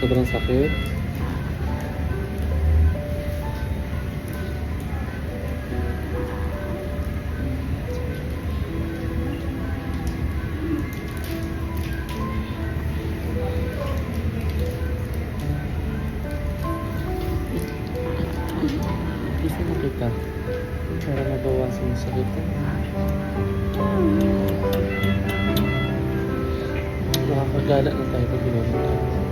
Sobrang sakit. Gusto mo kita para mabawasan yung sakit. Makakagala na tayo pag ginawa tayo.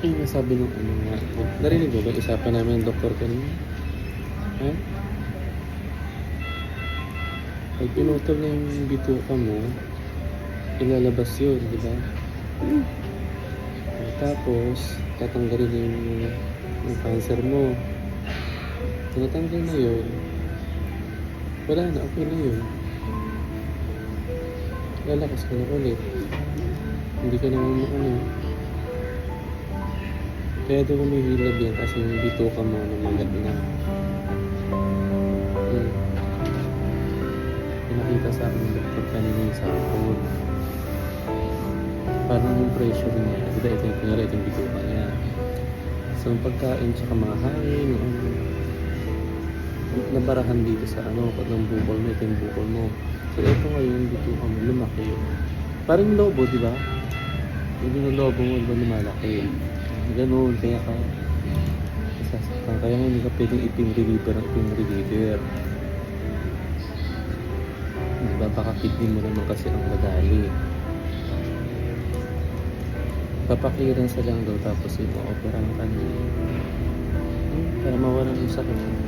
Yung nasabi ng ano nga, narinig mo ba? Isapan namin ng doktor kanina. Ha? Pag pinutol na yung bituka mo, ilalabas yun, di ba? Tapos, tatanggalin yung cancer mo. Kung natanggal na yun, wala na, okay na yun. Lalakas ka na ulit. Hindi ka naman ano. Kaya doon kami hilab yan kasi yung bituka mo namagat na. Pinakita sa akin ng doktor kanina yung sa phone. Parang yung pressure niya. Ito yung bituka niya. So yung pagkain tsaka mga hangin, nabarahan dito sa pag ng bukol mo, ito yung bukol mo. So ito ngayon yung bituka mo, lumaki. Parang lobo, di ba? Yung lobo mo, diba lumalaki? Ganun, kaya ka sasaktan. Kaya nga hindi ka pwedeng ipin-reliever ang pin-reliever. Diba, baka kidney mo naman kasi ang madali. Papakiran sa lang daw tapos ito, operahan ka na. Para mawalan yung sakit.